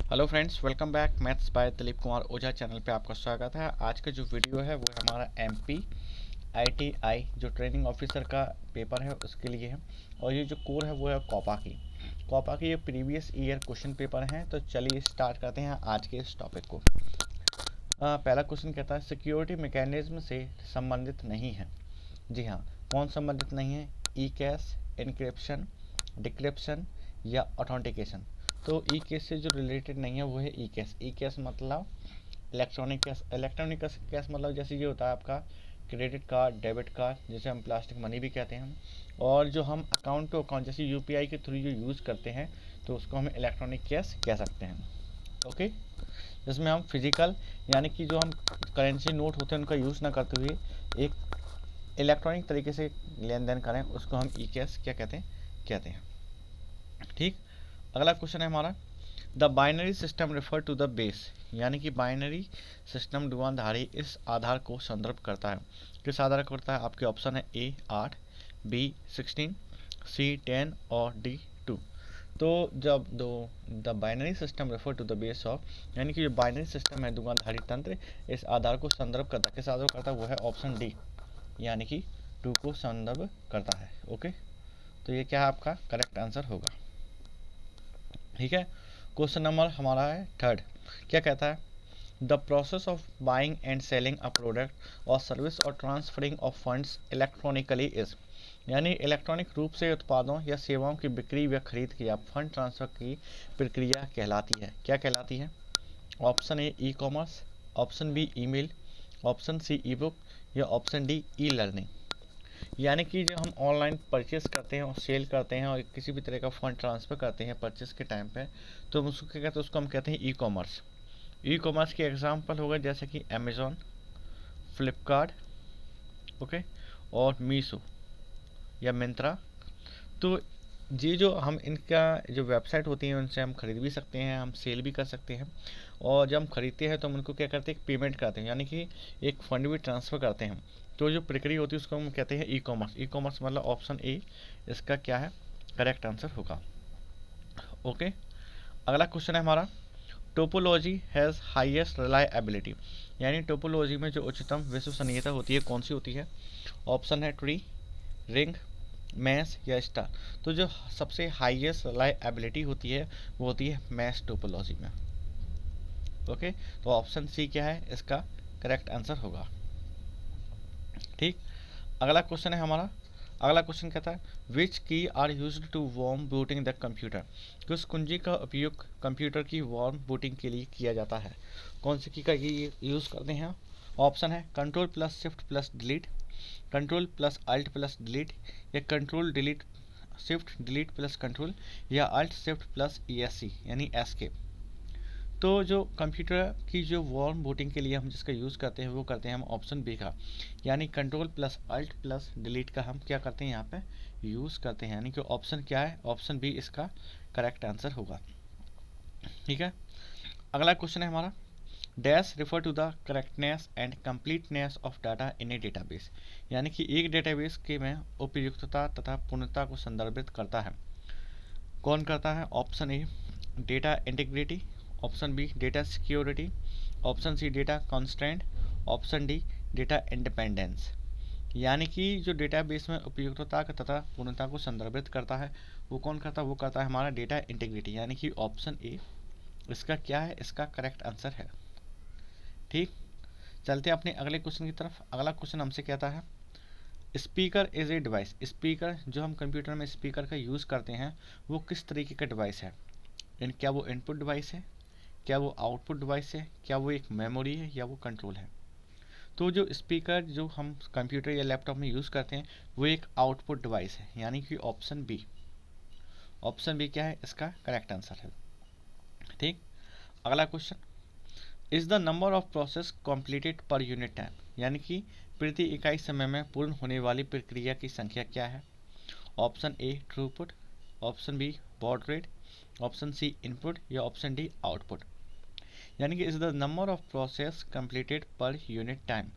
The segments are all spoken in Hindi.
Hello friends, welcome back. Maths by Dilip Kumar Ojha channel पे आपका स्वागत है। आज का जो वीडियो है वो हमारा एमपी आईटीआई जो ट्रेनिंग ऑफिसर का पेपर है उसके लिए है। और ये जो कोड है वो है कॉपा की ये प्रीवियस ईयर क्वेश्चन पेपर हैं। तो चलिए स्टार्ट करते हैं आज के इस टॉपिक को। पहला क्वेश्चन कहता है सिक्योरिटी मैकेनिज्म से संबंधित नहीं है। जी हाँ, कौन संबंधित नहीं है? ई कैश, इनक्रिप्शन, डिक्रिप्शन या ऑथेंटिकेशन। तो ई कैश से जो रिलेटेड नहीं है वो है ई कैश। ई कैश मतलब इलेक्ट्रॉनिक कैश। इलेक्ट्रॉनिक कैश मतलब जैसे ये होता है आपका क्रेडिट कार्ड, डेबिट कार्ड, जैसे हम प्लास्टिक मनी भी कहते हैं। और जो हम अकाउंट टू अकाउंट जैसे यूपीआई के थ्रू जो यूज़ करते हैं तो उसको हम इलेक्ट्रॉनिक कैश कह सकते हैं। ओके, जिसमें हम फिजिकल यानी कि जो हम करेंसी नोट होते हैं उनका यूज़ ना करते हुए एक इलेक्ट्रॉनिक तरीके से लेन देन करें उसको हम ई कैश क्या कहते हैं। ठीक, अगला क्वेश्चन है हमारा the binary system refer to the base, यानी कि बाइनरी सिस्टम द्विआधारी इस आधार को संदर्भ करता है। किस आधार को करता है? आपके ऑप्शन है ए 8, बी 16, सी 10 और डी 2। तो जब दो the binary system refer to the base of, यानी कि जो बाइनरी सिस्टम है द्विआधारी तंत्र इस आधार को संदर्भ करता है। किस आधार को करता है? वो है ऑप्शन डी, यानी कि 2 को संदर्भ करता है। ओके, तो ये क्या है आपका करेक्ट आंसर होगा। ठीक है, क्वेश्चन नंबर हमारा है थर्ड। क्या कहता है? The process of buying and selling a product और सर्विस और transferring of funds electronically is, यानी इलेक्ट्रॉनिक रूप से उत्पादों या सेवाओं की बिक्री या खरीद की या फंड ट्रांसफर की प्रक्रिया कहलाती है। क्या कहलाती है? Option A e commerce, option B email, option C e book या ऑप्शन डी ई लर्निंग। यानी कि जो हम ऑनलाइन परचेस करते हैं और सेल करते हैं और किसी भी तरह का फंड ट्रांसफ़र करते हैं परचेस के टाइम पे, तो हम उसको क्या कहते हैं? उसको हम कहते हैं ई कॉमर्स। ई कॉमर्स के एग्जांपल हो गए जैसे कि अमेज़ॉन, फ्लिपकार्ट, ओके, और मीशो या मिंत्रा। तो ये जो हम इनका जो वेबसाइट होती है उनसे हम खरीद भी सकते हैं, हम सेल भी कर सकते हैं। और जब हम खरीदते हैं तो हम उनको क्या करते हैं? पेमेंट करते हैं, यानी कि एक फंड भी ट्रांसफ़र करते हैं। तो जो प्रक्रिया होती है उसको हम कहते हैं ई कॉमर्स। ई कॉमर्स मतलब ऑप्शन ए इसका क्या है करेक्ट आंसर होगा। ओके, अगला क्वेश्चन है हमारा टोपोलॉजी हैज़ हाईएस्ट रिलायबिलिटी, यानी टोपोलॉजी में जो उच्चतम विश्वसनीयता होती है कौन सी होती है? ऑप्शन है ट्री, रिंग, मैश या स्टार। तो जो सबसे हाईएस्ट रिलायबिलिटी होती है वो होती है मैश टोपोलॉजी में। ओके, तो ऑप्शन सी क्या है इसका करेक्ट आंसर होगा। ठीक, अगला क्वेश्चन है हमारा। अगला क्वेश्चन कहता है which key are use to warm booting the computer, किस कुंजी का उपयोग कंप्यूटर की वार्म बूटिंग के लिए किया जाता है? कौन सी की का ये यूज़ करते हैं? ऑप्शन है control plus shift plus delete, control plus alt plus delete या control delete shift delete plus control या अल्ट शिफ्ट प्लस ESC यानी एस्केप। तो जो कंप्यूटर की जो वार्म बूटिंग के लिए हम जिसका यूज़ करते हैं वो करते हैं हम ऑप्शन बी का, यानी control plus alt plus delete का हम क्या करते हैं यहाँ पे यूज़ करते हैं। यानी कि ऑप्शन क्या है? ऑप्शन बी इसका करेक्ट आंसर होगा। ठीक है, अगला क्वेश्चन है हमारा dash refer to the correctness and completeness of data in a database, यानी कि एक डेटाबेस के में उपयुक्तता तथा पूर्णता को संदर्भित करता है। कौन करता है? Option A data integrity, option B data security, option C data constant, option D data independence. यानी कि जो डेटाबेस में उपयुक्तता तथा पूर्णता को संदर्भित करता है वो कौन करता है? वो करता है हमारा डेटा इंटीग्रिटी, यानी कि ऑप्शन ए इसका क्या है इसका करेक्ट आंसर है। ठीक, चलते हैं अपने अगले क्वेश्चन की तरफ। अगला क्वेश्चन हमसे कहता है speaker is a device, speaker जो हम कंप्यूटर में स्पीकर का यूज़ करते हैं वो किस तरीके का डिवाइस है? क्या वो इनपुट डिवाइस है, क्या वो आउटपुट डिवाइस है, क्या वो एक मेमोरी है या वो कंट्रोल है? तो जो स्पीकर जो हम कंप्यूटर या लैपटॉप में यूज़ करते हैं वो एक आउटपुट डिवाइस है, यानी कि ऑप्शन बी। ऑप्शन बी क्या है इसका करेक्ट आंसर है। ठीक, अगला question is the number of process completed per unit time, यानी कि प्रति इकाई समय में पूर्ण होने वाली प्रक्रिया की संख्या क्या है? Option A throughput, option B baud rate, option C input या ऑप्शन डी आउटपुट। यानी कि is the number of process completed per unit time,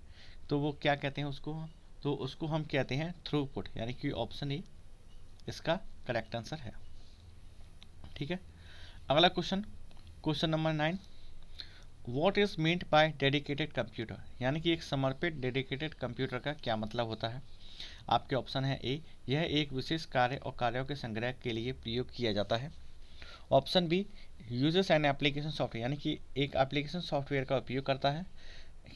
तो वो क्या कहते हैं उसको? तो उसको हम कहते हैं थ्रूपुट, यानी कि ऑप्शन ए इसका करेक्ट आंसर है। ठीक है, अगला question question number 9, what is meant by dedicated computer, यानी कि एक समर्पित डेडिकेटेड कंप्यूटर का क्या मतलब होता है। आपके ऑप्शन है ए, यह एक विशेष कार्य और कार्यों के संग्रह के लिए प्रयोग किया जाता है। Option B, users and application software, यानी कि एक एप्लीकेशन सॉफ्टवेयर का उपयोग करता है,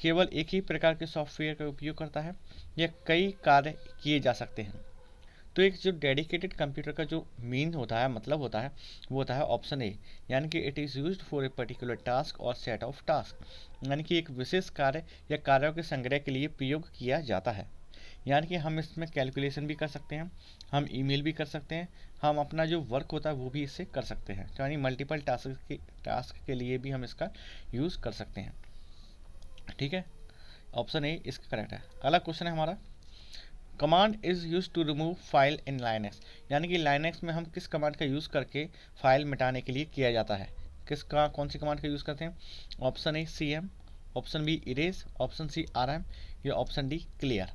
केवल एक ही प्रकार के सॉफ्टवेयर का उपयोग करता है, या कई कार्य किए जा सकते हैं। तो एक जो डेडिकेटेड कंप्यूटर का जो मीन होता है, मतलब होता है, वो होता है ऑप्शन ए, यानी कि it is used for a particular task और सेट ऑफ टास्क, यानी कि एक विशेष कार्य या कार्यों के संग्रह के लिए प्रयोग किया जाता है। यानी कि हम इसमें कैलकुलेशन भी कर सकते हैं, हम ईमेल भी कर सकते हैं, हम अपना जो वर्क होता है वो भी इससे कर सकते हैं, यानी मल्टीपल टास्क के लिए भी हम इसका यूज़ कर सकते हैं। ठीक है, ऑप्शन ए इसका करेक्ट है। अगला क्वेश्चन है हमारा, command is use to remove file in Linux, यानी कि लाइनेक्स में हम किस कमांड का यूज़ करके फाइल मिटाने के लिए किया जाता है, किसका कौन सी कमांड का यूज़ करते हैं। Option A CM, option B erase, option C RM, या ऑप्शन डी क्लियर।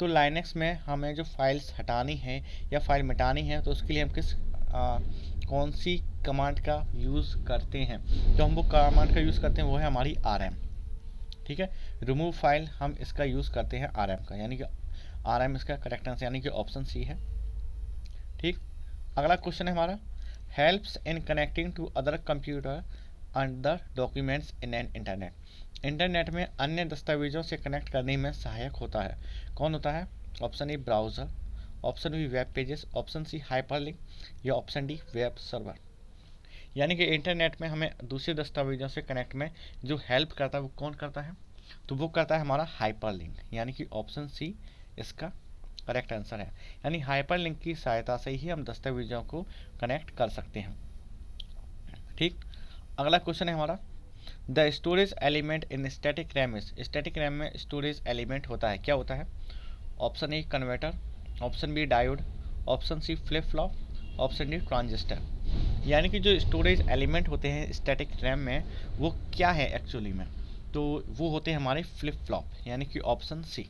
तो लाइनेक्स में हमें जो फाइल्स हटानी है या फाइल मिटानी है, तो उसके लिए हम कौन सी कमांड का यूज़ करते हैं, तो हम वो कमांड का यूज़ करते हैं वो है हमारी RM। ठीक है, रिमूव फाइल हम इसका यूज़ करते हैं RM का, यानी कि RM इसका करेक्ट आंसर, यानी कि ऑप्शन सी है। ठीक, अगला क्वेश्चन है हमारा, helps in connecting to other computer other documents in an internet, internet में अन्य दस्तावेजों से कनेक्ट करने में सहायक होता है। कौन होता है। Option A browser, option B web pages, option C hyperlink, या ऑप्शन डी वेब सर्वर। यानी कि इंटरनेट में हमें दूसरे दस्तावेजों से कनेक्ट में जो हेल्प करता है वो कौन करता है, तो वो करता है हमारा हाइपरलिंक, यानी कि ऑप्शन सी इसका करेक्ट आंसर है। यानी हाइपरलिंक की सहायता से ही हम दस्तावेजों को कनेक्ट कर सकते हैं। ठीक, अगला क्वेश्चन है हमारा, the storage element in static RAM is, static RAM में स्टोरेज एलिमेंट होता है, क्या होता है। Option A converter, option B diode, option C flip flop, option D transistor. यानी कि जो स्टोरेज एलिमेंट होते हैं स्टैटिक रैम में वो क्या है एक्चुअली में, तो वो होते हैं हमारे फ्लिप फ्लॉप, यानी कि ऑप्शन सी।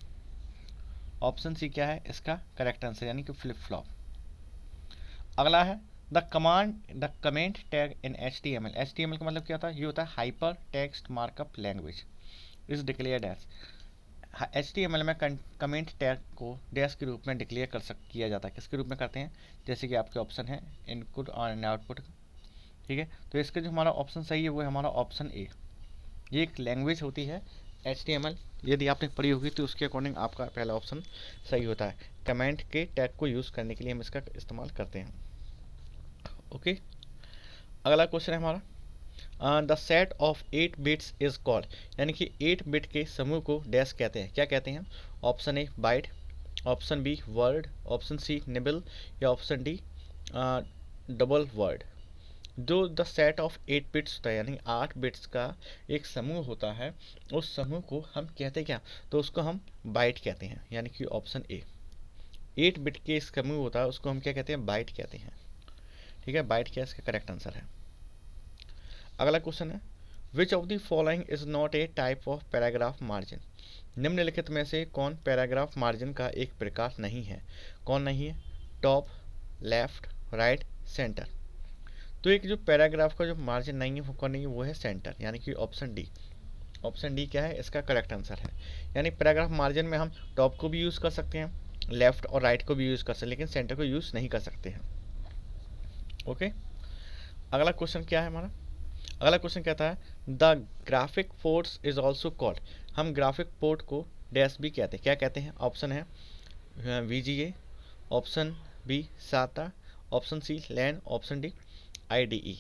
ऑप्शन सी क्या है इसका करेक्ट आंसर, यानी कि फ्लिप फ्लॉप। अगला है the comment tag in HTML, HTML का मतलब क्या होता है, ये होता है hyper text markup language is declared as. HTML में कमेंट टैग को डैश के रूप में डिक्लेयर किया जाता है, किसके रूप में करते हैं, जैसे कि आपके ऑप्शन है इनपुट और आउटपुट। ठीक है, तो इसका जो हमारा ऑप्शन सही है वो है हमारा ऑप्शन ए। ये एक लैंग्वेज होती है HTML, यदि आपने पढ़ी होगी तो उसके अकॉर्डिंग आपका पहला ऑप्शन सही होता है। कमेंट के टैग को यूज़ करने के लिए हम इसका इस्तेमाल करते हैं। ओके, अगला क्वेश्चन है हमारा, the set of 8 bits is called, यानी कि 8 बिट के समूह को डैश कहते हैं, क्या कहते हैं। Option A byte, option B word, option C nibble, या ऑप्शन डी डबल वर्ड। जो द सेट ऑफ 8 बिट्स होता है, यानी 8 बिट्स का एक समूह होता है, उस समूह को हम कहते हैं क्या, तो उसको हम बाइट कहते हैं, यानी कि ऑप्शन ए। 8 बिट के एक समूह होता है उसको हम क्या कहते हैं, बाइट कहते हैं। ठीक है, बाइट क्या इसका करेक्ट आंसर है। अगला क्वेश्चन है, विच of the following is not a type of paragraph margin, निम्नलिखित में से कौन पैराग्राफ मार्जिन का एक प्रकार नहीं है। कौन नहीं है, टॉप, लेफ्ट, राइट, सेंटर। तो एक जो पैराग्राफ का जो मार्जिन नहीं है वो कौन नहीं है, वो है सेंटर, यानी कि ऑप्शन डी। ऑप्शन डी क्या है इसका करेक्ट आंसर है। यानी पैराग्राफ मार्जिन में हम टॉप को भी यूज़ कर सकते हैं, लेफ्ट और राइट को भी यूज़ कर सकते हैं, लेकिन सेंटर को यूज़ नहीं कर सकते हैं। ओके, अगला क्वेश्चन क्या है हमारा, अगला क्वेश्चन कहता है, the graphic ports is also called, हम ग्राफिक पोर्ट को डैश भी कहते हैं, क्या कहते हैं। ऑप्शन है VGA, option B SATA, option C LAN, option D IDE।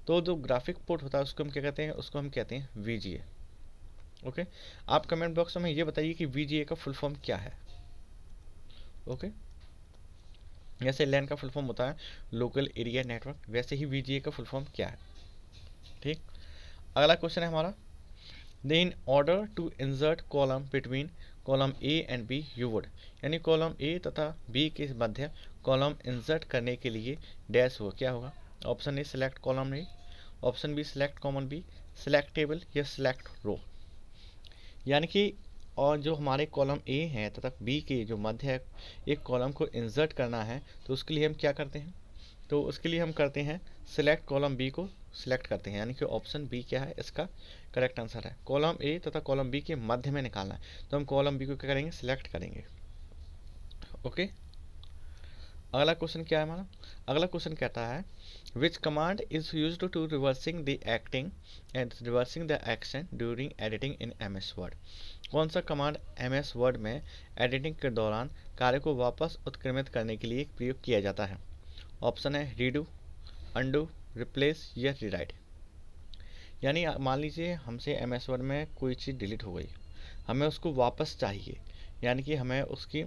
तो जो ग्राफिक पोर्ट होता है उसको हम क्या कहते हैं, उसको हम कहते हैं VGA। ओके, आप कमेंट बॉक्स में ये बताइए कि VGA का फुल फॉर्म क्या है। ओके, जैसे लैन का फुल फॉर्म होता है लोकल एरिया नेटवर्क, वैसे ही VGA का फुल फॉर्म क्या है। ठीक, अगला क्वेश्चन है हमारा, in order to insert column between column A and B you would, यानी कॉलम A तथा B के मध्य कॉलम इंसर्ट करने के लिए डैश हो, क्या होगा। Option A select column A, option B select common B, select table, या सिलेक्ट रो। यानी कि और जो हमारे कॉलम A है तथा B के जो मध्य है एक कॉलम को इंसर्ट करना है, तो उसके लिए हम क्या करते हैं, तो उसके लिए हम करते हैं सिलेक्ट कॉलम बी को सिलेक्ट करते हैं, यानी कि ऑप्शन बी क्या है इसका करेक्ट आंसर है। कॉलम ए तथा कॉलम बी के मध्य में निकालना है, तो हम कॉलम बी को क्या करेंगे, सिलेक्ट करेंगे। ओके, अगला क्वेश्चन क्या है हमारा, अगला क्वेश्चन कहता है which command is used to reversing the acting and reversing the action during editing in M S Word. कौन सा कमांड एम एस वर्ड में एडिटिंग के दौरान कार्य को वापस उत्क्रमित करने के लिए प्रयोग किया जाता है। ऑप्शन है रीडू, अंडू, रिप्लेस या रीराइट। यानी मान लीजिए हमसे एम एस वर्ड में कोई चीज़ डिलीट हो गई, हमें उसको वापस चाहिए, यानी कि हमें उसकी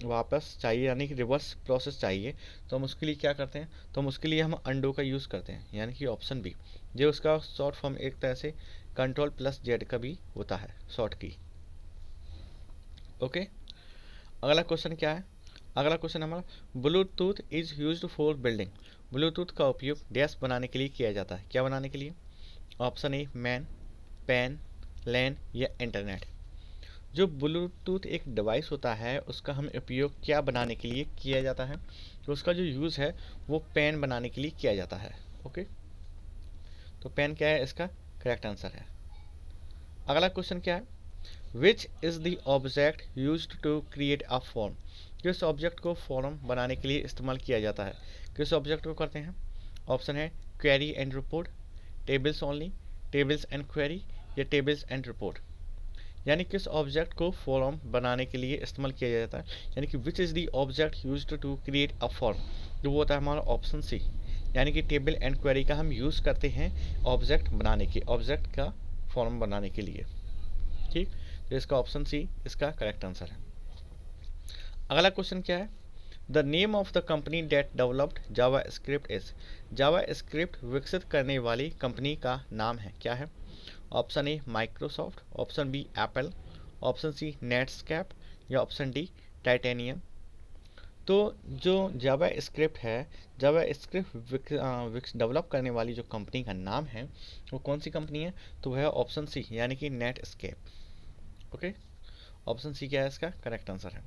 वापस चाहिए, यानी कि रिवर्स प्रोसेस चाहिए, तो हम उसके लिए क्या करते हैं, तो हम उसके लिए हम अंडो का यूज़ करते हैं, यानी कि ऑप्शन बी। जो उसका शॉर्ट फॉर्म एक तरह से कंट्रोल प्लस जेड का भी होता है शॉर्ट की। ओके, अगला क्वेश्चन क्या है, अगला क्वेश्चन हमारा Bluetooth is used for building. Bluetooth का उपयोग डैश बनाने के लिए किया जाता है, क्या बनाने के लिए। ऑप्शन ए मैन, पैन, लैन या इंटरनेट। जो ब्लूटूथ एक डिवाइस होता है उसका हम उपयोग क्या बनाने के लिए किया जाता है, तो उसका जो यूज़ है वो पेन बनाने के लिए किया जाता है। ओके, तो पेन क्या है इसका करेक्ट आंसर है। अगला क्वेश्चन क्या है, which is the object used to create a form. किस ऑब्जेक्ट को फॉर्म बनाने के लिए इस्तेमाल किया जाता है, किस ऑब्जेक्ट को करते हैं। ऑप्शन है query and report, tables only, tables and query या टेबल्स एंड रिपोर्ट। यानी किस ऑब्जेक्ट को फॉर्म बनाने के लिए इस्तेमाल किया जाता है, यानी कि which is the object used to create a form, जो वो होता है हमारा ऑप्शन सी। यानी कि टेबल एंड क्वेरी का हम यूज़ करते हैं ऑब्जेक्ट बनाने के, ऑब्जेक्ट का फॉर्म बनाने के लिए। ठीक, तो इसका ऑप्शन सी इसका करेक्ट आंसर है। अगला क्वेश्चन क्या है, the name of the company that developed JavaScript is. JavaScript विकसित करने वाली कंपनी का नाम है, क्या है। Option A Microsoft, option B Apple, option C Netscape या ऑप्शन डी टाइटेनियम। तो जो जावा स्क्रिप्ट है, जावा स्क्रिप्ट डेवलप करने वाली जो कंपनी का नाम है वो कौन सी कंपनी है, तो वह है ऑप्शन सी यानी कि नेटस्केप। ओके, ऑप्शन सी क्या है इसका करेक्ट आंसर है।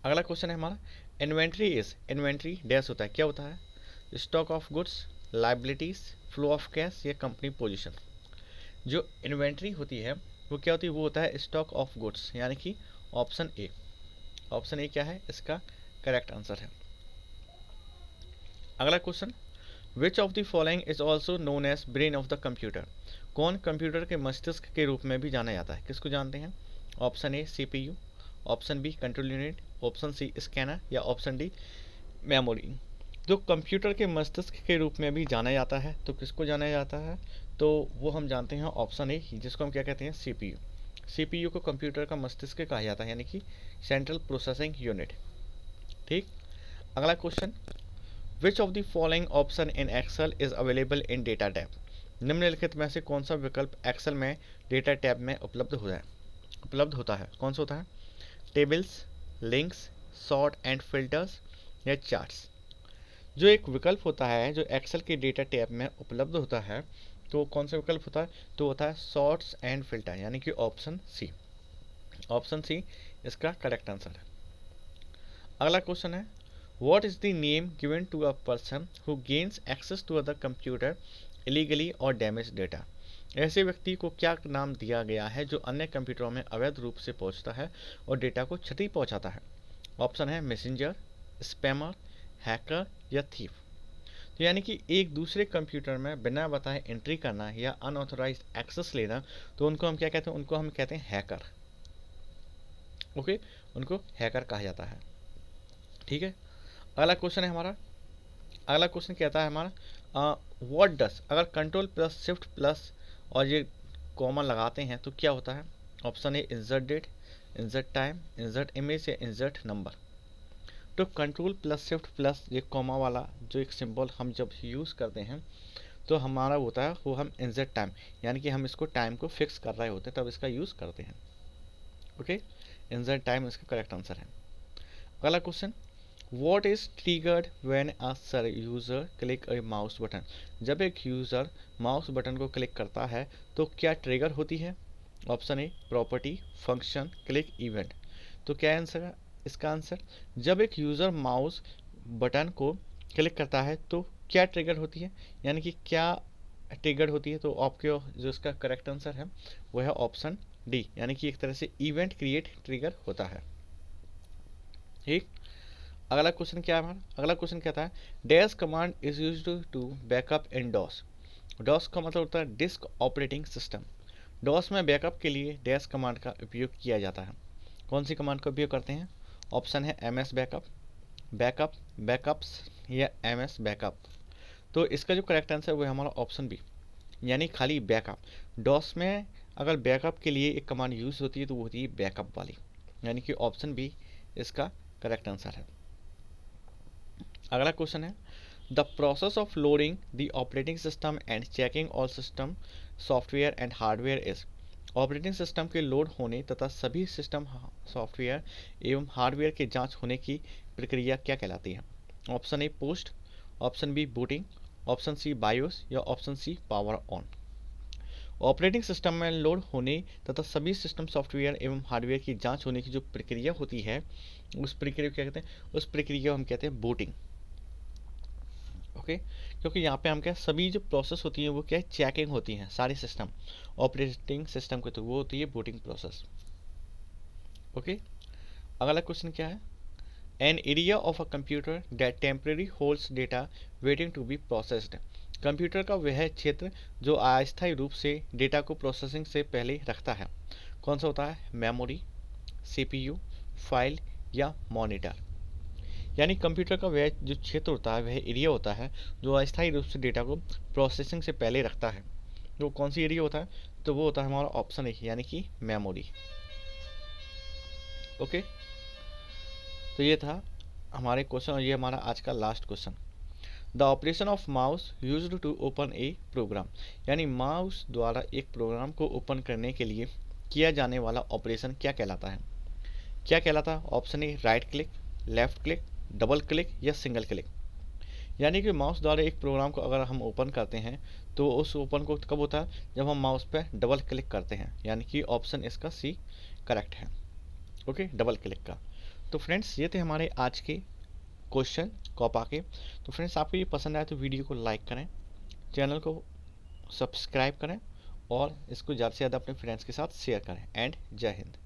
अगला क्वेश्चन है हमारा इन्वेंट्री इज, इन्वेंट्री डैश होता है, क्या होता है। Stock of goods, liabilities, flow of cash या कंपनी पोजीशन। जो इन्वेंट्री होती है वो क्या होती है, वो होता है स्टॉक ऑफ गुड्स, यानी कि ऑप्शन ए। ऑप्शन ए क्या है इसका करेक्ट आंसर है। अगला question, which of the following is also known as brain of the computer. कौन कंप्यूटर के मस्तिष्क के रूप में भी जाना जाता है, किसको जानते हैं। Option A CPU, option B control unit, option C scanner या ऑप्शन डी मेमोरी। जो कंप्यूटर के मस्तिष्क के रूप में भी जाना जाता है तो किसको जाना जाता है, तो वो हम जानते हैं ऑप्शन ए, जिसको हम क्या कहते हैं सीपीयू। सीपीयू को कंप्यूटर का मस्तिष्क कहा जाता है, यानी कि सेंट्रल प्रोसेसिंग यूनिट। ठीक, अगला question, which of the following option in Excel is available in data tab. निम्नलिखित में से कौन सा विकल्प एक्सेल में डेटा टैब में उपलब्ध होता है, कौन सा होता है। Tables, links, sort and filters या चार्ट्स। जो एक विकल्प होता है जो एक्सेल के डेटा टैब में उपलब्ध होता है, तो कौन सा विकल्प होता है, तो होता है सॉर्ट्स एंड फिल्टर, यानी कि ऑप्शन सी। ऑप्शन सी इसका करेक्ट आंसर है। अगला क्वेश्चन है, what is the name given to a person who gains access to other computer illegally और डैमेज डेटा। ऐसे व्यक्ति को क्या नाम दिया गया है जो अन्य कंप्यूटरों में अवैध रूप से पहुंचता है और डेटा को क्षति पहुंचाता है। ऑप्शन है मैसेंजर, स्पैमर, हैकर या थीफ। तो यानी कि एक दूसरे कंप्यूटर में बिना बताए एंट्री करना या अनऑथोराइज एक्सेस लेना, तो उनको हम क्या कहते हैं, उनको हम कहते हैं हैकर। ओके, उनको हैकर कहा जाता है। ठीक है, अगला क्वेश्चन है हमारा, अगला क्वेश्चन कहता है हमारा व्हाट डस। अगर कंट्रोल प्लस शिफ्ट प्लस और ये कॉमा लगाते हैं तो क्या होता है। Option A insert date, insert time, insert image या इंसर्ट नंबर। तो कंट्रोल प्लस शिफ्ट प्लस ये कॉमा वाला जो एक सिंबल हम जब यूज़ करते हैं तो हमारा होता है वो हम इंसर्ट टाइम, यानी कि हम इसको टाइम को फिक्स कर रहे होते हैं तब इसका यूज़ करते हैं। ओके, इंसर्ट टाइम इसका करेक्ट आंसर है। अगला question, what is triggered when a user click a mouse button. जब एक यूज़र माउस बटन को क्लिक करता है तो क्या ट्रिगर होती है। Option a property, function, click event. तो क्या आंसर है इसका आंसर, जब एक यूज़र माउस बटन को क्लिक करता है तो क्या ट्रिगर होती है, यानी कि क्या ट्रिगर होती है, तो आपके जो इसका करेक्ट आंसर है वो है ऑप्शन डी, यानी कि एक तरह से इवेंट क्रिएट ट्रिगर होता है। ठीक, अगला क्वेश्चन क्या है हमारा, अगला क्वेश्चन कहता है dash command is used to backup in DOS. DOS का मतलब होता है डिस्क ऑपरेटिंग सिस्टम। डॉस में बैकअप के लिए डैश कमांड का उपयोग किया जाता है। कौन सी कमांड का उपयोग करते हैं? ऑप्शन है M S backup, backup, backups या एम एस बैकअप। तो इसका जो करेक्ट आंसर है वो है हमारा ऑप्शन बी, यानी खाली बैकअप। डॉस में अगर बैकअप के लिए एक कमांड यूज होती है तो वो होती है बैकअप वाली, यानी कि ऑप्शन बी इसका करेक्ट आंसर है। अगला क्वेश्चन है the process of loading the operating system and checking all system software and hardware is. Operating system के लोड होने तथा सभी सिस्टम सॉफ्टवेयर एवं हार्डवेयर के जांच होने की प्रक्रिया क्या कहलाती है? Option A post, option B booting, option C BIOS या option C power on. Operating system में लोड होने तथा सभी सिस्टम सॉफ्टवेयर एवं हार्डवेयर की जांच होने की जो प्रक्रिया होती है उस प्रक्रिया को क्या कहते हैं? उस प्रक्रिया को हम कहते हैं बूटिंग। ओके, क्योंकि यहाँ पे हम क्या सभी जो प्रोसेस होती है वो क्या है? चेकिंग होती हैं सारी सिस्टम ऑपरेटिंग सिस्टम के, तो वो होती है बूटिंग प्रोसेस। ओके, अगला क्वेश्चन क्या है? An area of a computer that temporary holds data waiting to be processed. Computer का वह क्षेत्र जो अस्थायी रूप से डेटा को प्रोसेसिंग से पहले रखता है, कौन सा होता है? मेमोरी, सीपीयू, फाइल या मॉनिटर। यानी कंप्यूटर का वह जो क्षेत्र होता है, वह एरिया होता है जो अस्थायी रूप से डेटा को प्रोसेसिंग से पहले रखता है। तो कौन सी एरिया होता है? तो वो होता है हमारा ऑप्शन ए, यानी कि मेमोरी। ओके, तो ये था हमारे क्वेश्चन और ये हमारा आज का last question. The operation of mouse used to open a program, यानी माउस द्वारा एक प्रोग्राम को ओपन करने के लिए किया जाने वाला ऑपरेशन क्या कहलाता है? क्या कहलाता है? ऑप्शन ए right click, left click, double click या सिंगल क्लिक। यानी कि माउस द्वारा एक प्रोग्राम को अगर हम ओपन करते हैं तो उस ओपन को कब होता है? जब हम माउस पे डबल क्लिक करते हैं, यानी कि ऑप्शन इसका सी करेक्ट है। ओके, डबल क्लिक का। तो फ्रेंड्स ये थे हमारे आज के क्वेश्चन कॉपा के। तो फ्रेंड्स आपको ये पसंद आए तो वीडियो को लाइक करें, चैनल को सब्सक्राइब करें और इसको ज़्यादा से ज़्यादा अपने फ्रेंड्स के साथ शेयर करें। एंड जय हिंद।